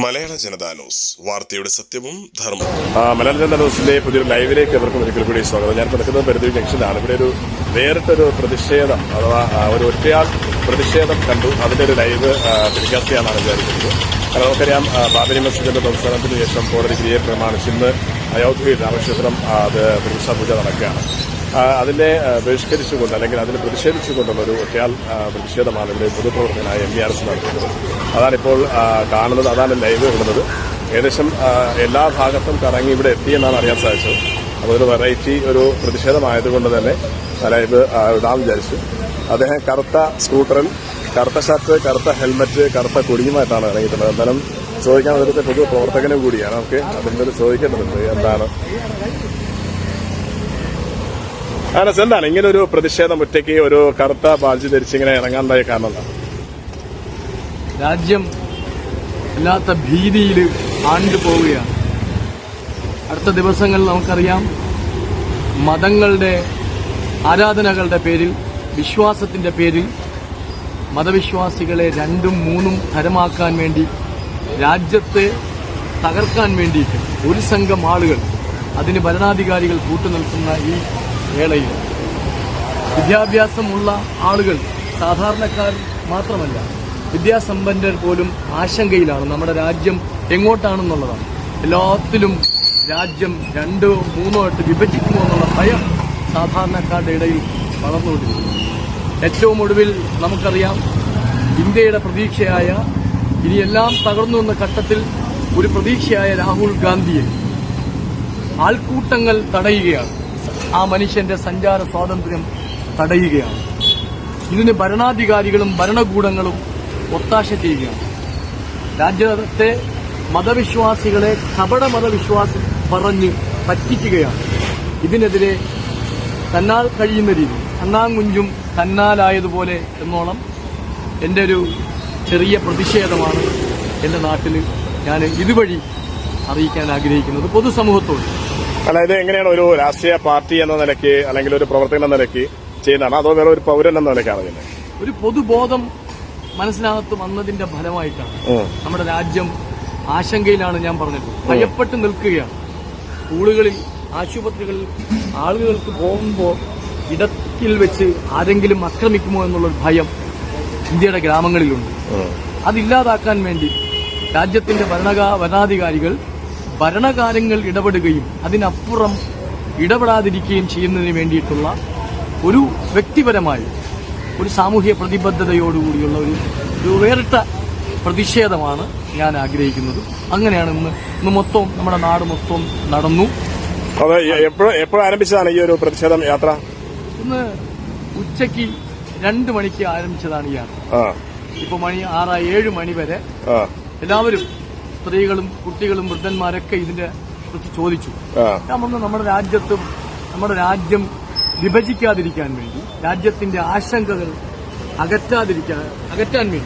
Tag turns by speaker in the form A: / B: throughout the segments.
A: മലയാള Janata news, വാർത്തയുടെ സത്യവും ധർമ്മവും.
B: മലയാള ജനതാ ന്യൂസിന്റെ പുതിയൊരു ലൈവിലേക്ക് എവർക്കും ഒരിക്കൽ കൂടി സ്വാഗതം. ഞാൻ നിൽക്കുന്നത് പെരുന്തൂർ ജംഗ്ഷനിലാണ്. ഇവിടെ ഒരു വേറിട്ടൊരു പ്രതിഷേധം അഥവാ ഒരു ഒറ്റയാൾ പ്രതിഷേധം കണ്ടു. അതിന്റെ ഒരു ലൈവ് ടെലികാസ്റ്റ് ചെയ്യാനാണ് വിചാരിക്കുന്നത്. നമുക്കറിയാം, ബാബരി മസ്ജിദിന്റെ സംസ്ഥാനത്തിന് ശേഷം കോടതി വിധിയെ പ്രമാണിച്ച് ഇന്ന് അയോധ്യയിൽ രാമക്ഷേത്രം പ്രതിഷ്ഠാ പൂജ നടക്കുകയാണ്. അതിനെ ബഹിഷ്കരിച്ചുകൊണ്ട് അല്ലെങ്കിൽ അതിനെ പ്രതിഷേധിച്ചുകൊണ്ടുള്ള ഒരു ഒറ്റയാൾ പ്രതിഷേധമാണ് ഇവിടെ പൊതുപ്രവർത്തകനായ MBRS നടത്തുന്നത്. അതാണിപ്പോൾ കാണുന്നത്, അതാണ് ലൈവ് ഇടുന്നത്. ഏകദേശം എല്ലാ ഭാഗത്തും കറങ്ങി ഇവിടെ എത്തിയെന്നാണ് അറിയാൻ സാധിച്ചത്. അപ്പോൾ ഒരു വെറൈറ്റി ഒരു പ്രതിഷേധമായതുകൊണ്ട് തന്നെ ലൈവ് ഇടാമെന്ന് വിചാരിച്ചു. അദ്ദേഹം കറുത്ത സ്കൂട്ടറിൽ, കറുത്ത ഷർട്ട്, കറുത്ത ഹെൽമറ്റ്, കറുത്ത കൊടിയുമായിട്ടാണ് ഇറങ്ങിയിട്ടുള്ളത്. എന്തായാലും ചോദിക്കാൻ അതിലത്തെ പൊതുപ്രവർത്തകനും കൂടിയാണ്. നമുക്ക് അതിൻ്റെ ചോദിക്കേണ്ടതുണ്ട് എന്താണ് എന്താണ് ഇങ്ങനെ ഒരു പ്രതിഷേധം ഒറ്റയ്ക്ക് ഒരു കറുത്ത ബാഡ്ജ് ധരിച്ച് ഇങ്ങനെ ഇറങ്ങാണ്ടായ കാരണം എന്താണ്?
C: രാജ്യം വല്ലാത്ത ഭീതിയിൽ ആണ്ടുപോവുകയാണ്. അടുത്ത ദിവസങ്ങളിൽ നമുക്കറിയാം, മതങ്ങളുടെ ആരാധനകളുടെ പേരിൽ, വിശ്വാസത്തിന്റെ പേരിൽ മതവിശ്വാസികളെ രണ്ടും മൂന്നും തരമാക്കാൻ വേണ്ടി, രാജ്യത്തെ തകർക്കാൻ വേണ്ടിയിട്ട് ഒരു സംഘം ആളുകൾ, അതിന് ഭരണാധികാരികൾ കൂട്ടുനിൽക്കുന്ന ഈ വേളയിൽ വിദ്യാഭ്യാസമുള്ള ആളുകൾ, സാധാരണക്കാർ മാത്രമല്ല വിദ്യാസമ്പന്നർ പോലും ആശങ്കയിലാണ്. നമ്മുടെ രാജ്യം എങ്ങോട്ടാണെന്നുള്ളതാണ്. എല്ലാത്തിലും രാജ്യം രണ്ടോ മൂന്നോ ആയിട്ട് വിഭജിക്കുമോ എന്നുള്ള ഭയം സാധാരണക്കാരുടെ ഇടയിൽ വളർന്നുകൊണ്ടിരിക്കുന്നു. ഏറ്റവും ഒടുവിൽ നമുക്കറിയാം, ഇന്ത്യയുടെ പ്രതീക്ഷയായ, ഇനിയെല്ലാം തകർന്നു വന്ന ഘട്ടത്തിൽ ഒരു പ്രതീക്ഷയായ രാഹുൽ ഗാന്ധിയെ ആൾക്കൂട്ടങ്ങൾ തടയുകയാണ്. ആ മനുഷ്യന്റെ സഞ്ചാര സ്വാതന്ത്ര്യം തടയുകയാണ്. ഇതിന് ഭരണാധികാരികളും ഭരണകൂടങ്ങളും ഒത്താശ ചെയ്യുകയാണ്. രാജ്യത്തെ മതവിശ്വാസികളെ കപട മതവിശ്വാസി പറഞ്ഞ് പറ്റിക്കുകയാണ്. ഇതിനെതിരെ തന്നാൽ കഴിയുന്ന രീതി, അണ്ണാങ്കുഞ്ചും തന്നാലായതുപോലെ എന്നോണം എന്റെ ഒരു ചെറിയ പ്രതിഷേധമാണ് എന്റെ നാട്ടിൽ ഞാൻ ഇതുവഴി അറിയിക്കാൻ ആഗ്രഹിക്കുന്നത് പൊതുസമൂഹത്തോട്.
B: അതായത് എങ്ങനെയാണ് ഒരു രാഷ്ട്രീയ പാർട്ടി എന്ന നിലയ്ക്ക് അല്ലെങ്കിൽ ഒരു പ്രവർത്തകൻ എന്ന നിലയ്ക്ക് ചെയ്യുന്നതാണ്, അതോ വേറെ ഒരു പൗരൻ എന്ന നിലയ്ക്കാണ് ചെയ്യുന്നത്?
C: ഒരു പൊതുബോധം മനസ്സിനകത്ത് വന്നതിന്റെ ഫലമായിട്ടാണ്. നമ്മുടെ രാജ്യം ആശങ്കയിലാണ്. ഞാൻ പറഞ്ഞത്, ഭയപ്പെട്ട് നിൽക്കുകയാണ്. സ്കൂളുകളിൽ, ആശുപത്രികളിൽ ആളുകൾക്ക് പോകുമ്പോൾ ഇടത്തിൽ വെച്ച് ആരെങ്കിലും ആക്രമിക്കുമോ എന്നുള്ളൊരു ഭയം ഇന്ത്യയുടെ ഗ്രാമങ്ങളിലുണ്ട്. അതില്ലാതാക്കാൻ വേണ്ടി രാജ്യത്തിന്റെ ഭരണാധികാരികൾ ഭരണകാര്യങ്ങൾ ഇടപെടുകയും അതിനപ്പുറം ഇടപെടാതിരിക്കുകയും ചെയ്യുന്നതിന് വേണ്ടിയിട്ടുള്ള ഒരു വ്യക്തിപരമായ ഒരു സാമൂഹ്യ പ്രതിബദ്ധതയോടുകൂടിയുള്ള ഒരു വേറിട്ട പ്രതിഷേധമാണ് ഞാൻ ആഗ്രഹിക്കുന്നത്. അങ്ങനെയാണ് ഇന്ന് മൊത്തം നമ്മുടെ നാട് മൊത്തം നടന്നു.
B: എപ്പോഴും ആരംഭിച്ചതാണ് ഈ ഒരു പ്രതിഷേധം യാത്ര?
C: ഇന്ന് ഉച്ചയ്ക്ക് 2 മണിക്ക് ആരംഭിച്ചതാണ് ഈ യാത്ര. ഇപ്പൊ മണി 6-7 മണി വരെ എല്ലാവരും, സ്ത്രീകളും കുട്ടികളും വൃദ്ധന്മാരൊക്കെ ഇതിന്റെ കുറിച്ച് ചോദിച്ചു. ഞാൻ പറഞ്ഞു, നമ്മുടെ രാജ്യം വിഭജിക്കാതിരിക്കാൻ വേണ്ടി, രാജ്യത്തിന്റെ ആശങ്കകൾ അകറ്റാൻ വേണ്ടി,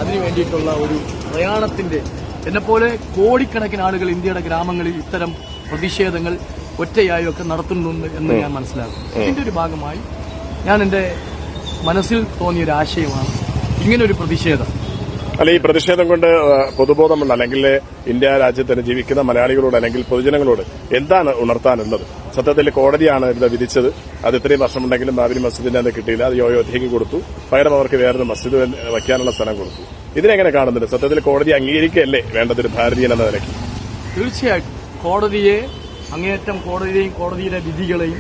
C: അതിനു വേണ്ടിയിട്ടുള്ള ഒരു പ്രയാണത്തിന്റെ, എന്നെപ്പോലെ കോടിക്കണക്കിന് ആളുകൾ ഇന്ത്യയുടെ ഗ്രാമങ്ങളിൽ ഇത്തരം പ്രതിഷേധങ്ങൾ ഒറ്റയായും ഒക്കെ നടത്തുന്നുണ്ട് എന്ന് ഞാൻ മനസ്സിലാക്കുന്നു. ഇതിന്റെ ഒരു ഭാഗമായി ഞാൻ എന്റെ മനസ്സിൽ തോന്നിയൊരു ആശയമാണ് ഇങ്ങനൊരു പ്രതിഷേധം.
B: അല്ല, ഈ പ്രതിഷേധം കൊണ്ട് പൊതുബോധമുള്ള അല്ലെങ്കിൽ ഇന്ത്യ രാജ്യത്തിന് ജീവിക്കുന്ന മലയാളികളോട് അല്ലെങ്കിൽ പൊതുജനങ്ങളോട് എന്താണ് ഉണർത്താനുള്ളത്? സത്യത്തിൽ കോടതിയാണ് ഇത് വിധിച്ചത്. അത് ഇത്രയും വർഷമുണ്ടെങ്കിലും ബാബരി മസ്ജിദിന്റെ അത് കിട്ടിയില്ല. അത് അയോധ്യയ്ക്ക് കൊടുത്തു. പകരം അവർക്ക് വേറൊരു മസ്ജിദ് വയ്ക്കാനുള്ള സ്ഥലം കൊടുത്തു. ഇതിനെങ്ങനെ കാണുന്നുണ്ട്? സത്യത്തിൽ കോടതി അംഗീകരിക്കുകയല്ലേ വേണ്ടതൊരു ഭാരതീയൻ എന്ന നിലയ്ക്ക്?
C: തീർച്ചയായിട്ടും കോടതിയെ അങ്ങേയറ്റം കോടതിയെയും കോടതിയുടെ വിധികളെയും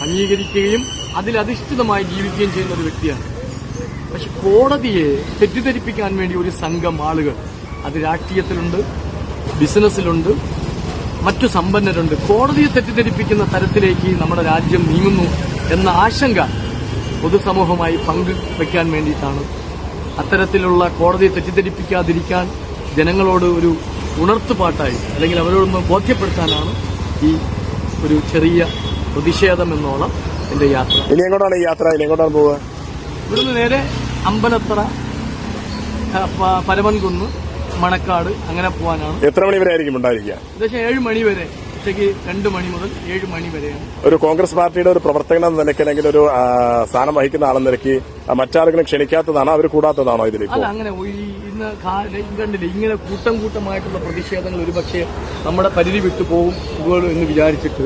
C: അംഗീകരിക്കുകയും അതിലധിഷ്ഠിതമായി ജീവിക്കുകയും ചെയ്യുന്ന ഒരു വ്യക്തിയാണ്. പക്ഷെ കോടതിയെ തെറ്റിദ്ധരിപ്പിക്കാൻ വേണ്ടി ഒരു സംഘം ആളുകൾ, അത് രാഷ്ട്രീയത്തിലുണ്ട്, ബിസിനസ്സിലുണ്ട്, മറ്റു സമ്പന്നരുണ്ട്, കോടതിയെ തെറ്റിദ്ധരിപ്പിക്കുന്ന തരത്തിലേക്ക് നമ്മുടെ രാജ്യം നീങ്ങുന്നു എന്ന ആശങ്ക പൊതുസമൂഹമായി പങ്കുവയ്ക്കാൻ വേണ്ടിയിട്ടാണ്. അത്തരത്തിലുള്ള കോടതിയെ തെറ്റിദ്ധരിപ്പിക്കാതിരിക്കാൻ ജനങ്ങളോട് ഒരു ഉണർത്തുപാട്ടായി, അല്ലെങ്കിൽ അവരോടൊന്ന് ബോധ്യപ്പെടുത്താനാണ് ഈ ഒരു ചെറിയ പ്രതിഷേധം എന്നോളം എന്റെ യാത്ര.
B: ഇനി എങ്ങോട്ടാണ് ഈ യാത്ര? ഇനി എങ്ങോട്ടാണ് പോവുക?
C: ഇവിടുന്ന് നേരെ അമ്പലത്തറ, പരമൻകുന്ന്, മണക്കാട് അങ്ങനെ പോകാനാണ്.
B: എത്ര മണി വരെ ആയിരിക്കും ഉണ്ടായിരിക്കുക?
C: ഏകദേശം 7 മണി വരെ. ഉച്ചയ്ക്ക് 2 മണി മുതൽ 7 മണി വരെയാണ്.
B: ഒരു കോൺഗ്രസ് പാർട്ടിയുടെ ഒരു പ്രവർത്തകൻ എന്ന നിലയ്ക്ക് അല്ലെങ്കിൽ ഒരു സ്ഥാനം വഹിക്കുന്ന ആളെന്ന നിലയ്ക്ക് മറ്റാരെങ്കിലും ക്ഷണിക്കാത്തതാണോ, അവർ കൂടാത്തതാണോ ഇതിലേക്ക്?
C: അല്ല, അങ്ങനെ ഇന്ന് കണ്ടില്ല, ഇങ്ങനെ കൂട്ടം കൂട്ടമായിട്ടുള്ള പ്രതിഷേധങ്ങൾ ഒരുപക്ഷെ നമ്മുടെ പരിധി വിട്ടു പോകും എന്ന് വിചാരിച്ചിട്ട്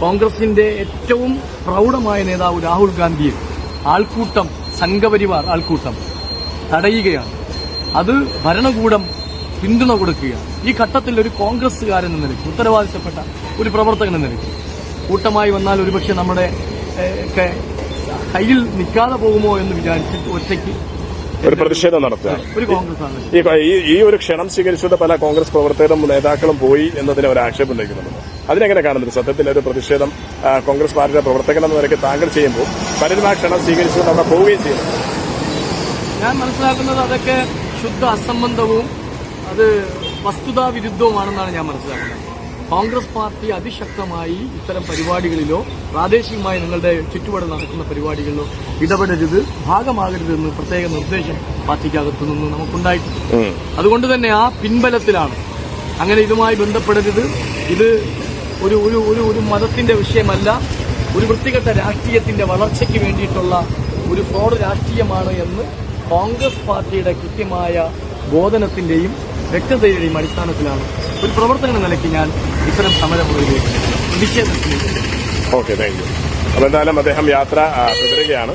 C: കോൺഗ്രസിന്റെ ഏറ്റവും പ്രൗഢമായ നേതാവ് രാഹുൽ ഗാന്ധിയെ ആൾക്കൂട്ടം, സംഘപരിവാർ ആൾക്കൂട്ടം തടയുകയാണ്. അത് ഭരണകൂടം പിന്തുണ കൊടുക്കുകയാണ്. ഈ ഘട്ടത്തിൽ ഒരു കോൺഗ്രസ്സുകാരൻ എന്ന നിലയ്ക്ക്, ഉത്തരവാദിത്തപ്പെട്ട ഒരു പ്രവർത്തകൻ എന്ന നിലയ്ക്ക് കൂട്ടമായി വന്നാൽ ഒരുപക്ഷെ നമ്മുടെ കയ്യിൽ നിൽക്കാതെ പോകുമോ എന്ന് വിചാരിച്ചിട്ട് ഒറ്റയ്ക്ക്
B: ഒരു പ്രതിഷേധം നടത്തുകയാണ്.
C: ഒരു കോൺഗ്രസ്
B: ഈ ഒരു ക്ഷണം സ്വീകരിച്ചുകൊണ്ട് പല കോൺഗ്രസ് പ്രവർത്തകരും നേതാക്കളും പോയി എന്നതിന് ഒരു ആക്ഷേപം ഉന്നയിക്കുന്നുണ്ട്. അതിനെങ്ങനെ കാണുന്നത്? സത്യത്തിൽ ഒരു പ്രതിഷേധം കോൺഗ്രസ് പാർട്ടിയുടെ പ്രവർത്തകൻ എന്ന നിലയ്ക്ക് താങ്കൾ ചെയ്യുമ്പോൾ പലരും ആ ക്ഷണം സ്വീകരിച്ചുകൊണ്ട് അവിടെ പോവുകയും ചെയ്യുന്നു.
C: ഞാൻ മനസ്സിലാക്കുന്നത് അതൊക്കെ ശുദ്ധ അസംബന്ധവും അത് വസ്തുതാവിരുദ്ധവുമാണെന്നാണ് ഞാൻ മനസ്സിലാക്കുന്നത്. കോൺഗ്രസ് പാർട്ടി അതിശക്തമായി ഇത്തരം പരിപാടികളിലോ പ്രാദേശികമായി നിങ്ങളുടെ ചുറ്റുപാട് നടക്കുന്ന പരിപാടികളിലോ ഇടപെടരുത്, ഭാഗമാകരുതെന്ന് പ്രത്യേക നിർദ്ദേശം പാർട്ടിക്കകത്തു നിന്ന് നമുക്കുണ്ടായിട്ടുണ്ട്. അതുകൊണ്ട് തന്നെ ആ പിൻബലത്തിലാണ് അങ്ങനെ ഇതുമായി ബന്ധപ്പെടരുത്, ഇത് ഒരു ഒരു ഒരു ഒരു മതത്തിന്റെ വിഷയമല്ല, ഒരു വൃത്തികെട്ട രാഷ്ട്രീയത്തിന്റെ വളർച്ചയ്ക്ക് വേണ്ടിയിട്ടുള്ള ഒരു ഫ്രോഡ് രാഷ്ട്രീയമാണ് എന്ന് കോൺഗ്രസ് പാർട്ടിയുടെ കൃത്യമായ ബോധനത്തിന്റെയും വ്യക്തതയുടെയും അടിസ്ഥാനത്തിലാണ് ഒരു പ്രവർത്തകൻ എന്ന നിലയ്ക്ക് ഞാൻ ഇത്തരം സമരമുകളിലേക്ക് പ്രതിഷേധത്തിലേക്ക്.
B: Okay, thank you. അപ്പോൾ എന്തായാലും അദ്ദേഹം യാത്ര തുടരുകയാണ്.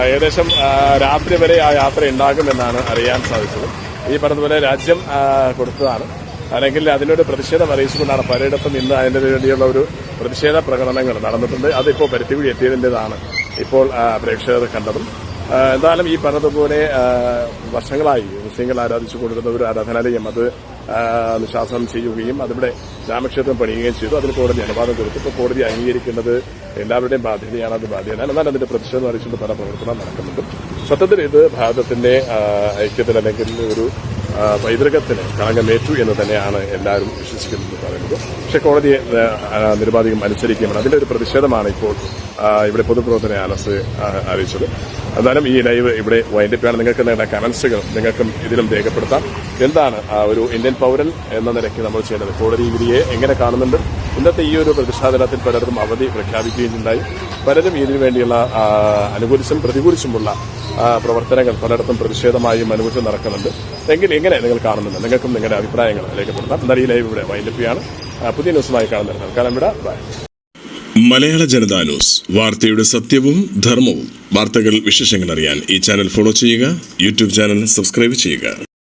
B: ഏകദേശം രാത്രി വരെ ആ യാത്ര ഉണ്ടാകുമെന്നാണ് അറിയാൻ സാധിച്ചത്. ഈ പറഞ്ഞതുപോലെ രാജ്യം കൊടുത്തതാണ്, അല്ലെങ്കിൽ അതിനൊരു പ്രതിഷേധം അറിയിച്ചുകൊണ്ടാണ് പലയിടത്തും ഇന്ന് അതിന് വേണ്ടിയുള്ള ഒരു പ്രതിഷേധ പ്രകടനങ്ങൾ നടന്നിട്ടുണ്ട്. അതിപ്പോൾ പരുത്തിക്കുഴി എത്തിയതിൻ്റെതാണ് ഇപ്പോൾ പ്രേക്ഷകർ കണ്ടതും. എന്തായാലും ഈ പറഞ്ഞതുപോലെ വർഷങ്ങളായി മുസ്ലിങ്ങൾ ആരാധിച്ചു കൊണ്ടിരുന്ന ഒരു ആരാധനാലയം അത് നിശാസനം ചെയ്യുകയും അതിവിടെ രാമക്ഷേത്രം പണിയുകയും ചെയ്തു. അതിന് കോടതി അനുവാദം കൊടുത്തു. ഇപ്പോൾ കോടതി അംഗീകരിക്കേണ്ടത് എല്ലാവരുടെയും ബാധ്യതയാണ്. അത് ബാധ്യതയാണ്. എന്നാൽ അതിന്റെ പ്രതിഷേധം അറിയിച്ചുകൊണ്ട് പല പ്രവർത്തനം നടക്കുന്നുണ്ട്. സത്യത്തിൽ ഇത് ഭാരതത്തിന്റെ ഐക്യത്തിൽ അല്ലെങ്കിൽ ഒരു പൈതൃകത്തിന് കളങ്കമേറ്റു എന്ന് തന്നെയാണ് എല്ലാവരും വിശ്വസിക്കുന്നത് പറയുന്നത്. പക്ഷേ കോടതിയെ നിരുപാധികം അനുസരിക്കുകയാണ്. അതിന്റെ ഒരു പ്രതിഷേധമാണ് ഇപ്പോൾ ഇവിടെ പൊതുപ്രവർത്തന അനസ് അറിയിച്ചത്. എന്തായാലും ഈ ലൈവ് ഇവിടെ വൈൻഡപ്പാണ്. നിങ്ങൾക്ക് നിങ്ങളുടെ കമന്റ്സുകൾ നിങ്ങൾക്കും ഇതിലും രേഖപ്പെടുത്താം. എന്താണ് ഒരു ഇന്ത്യൻ പൗരൻ എന്ന നിലയ്ക്ക് നമ്മൾ ചെയ്യേണ്ടത്? കോടതി വിധിയെ എങ്ങനെ കാണുന്നുണ്ട്? ഇന്നത്തെ ഈ ഒരു പ്രതിഷേധ ദിനത്തിൽ പലരും അവധി പ്രഖ്യാപിക്കുകയും ഉണ്ടായി. പലരും ഇതിനു വേണ്ടിയുള്ള അനുകൂലിച്ചും പ്രതികൂലിച്ചുമുള്ള പ്രവർത്തനങ്ങൾ പലയിടത്തും പ്രതിഷേധമായും അനുകൂലിച്ചും നടക്കുന്നുണ്ട്. എങ്കിൽ എങ്ങനെ നിങ്ങൾ കാണുന്നുണ്ട്? നിങ്ങൾക്കും നിങ്ങളുടെ അഭിപ്രായങ്ങൾ രേഖപ്പെടുത്താം. എന്നാൽ ഈ ലൈവ് ഇവിടെ വൈൻഡപ്പിയാണ്. പുതിയ ന്യൂസുമായി കാണുന്നത് തൽക്കാലം ഇവിടെ ബൈ.
A: മലയാള ജനതാ ന്യൂസ്, വാർത്തയുടെ സത്യവും ധർമ്മവും. വാർത്തകൾ, വിശേഷങ്ങൾ അറിയാൻ ഈ ചാനൽ ഫോളോ ചെയ്യുക. യൂട്യൂബ് ചാനൽ സബ്സ്ക്രൈബ് ചെയ്യുക.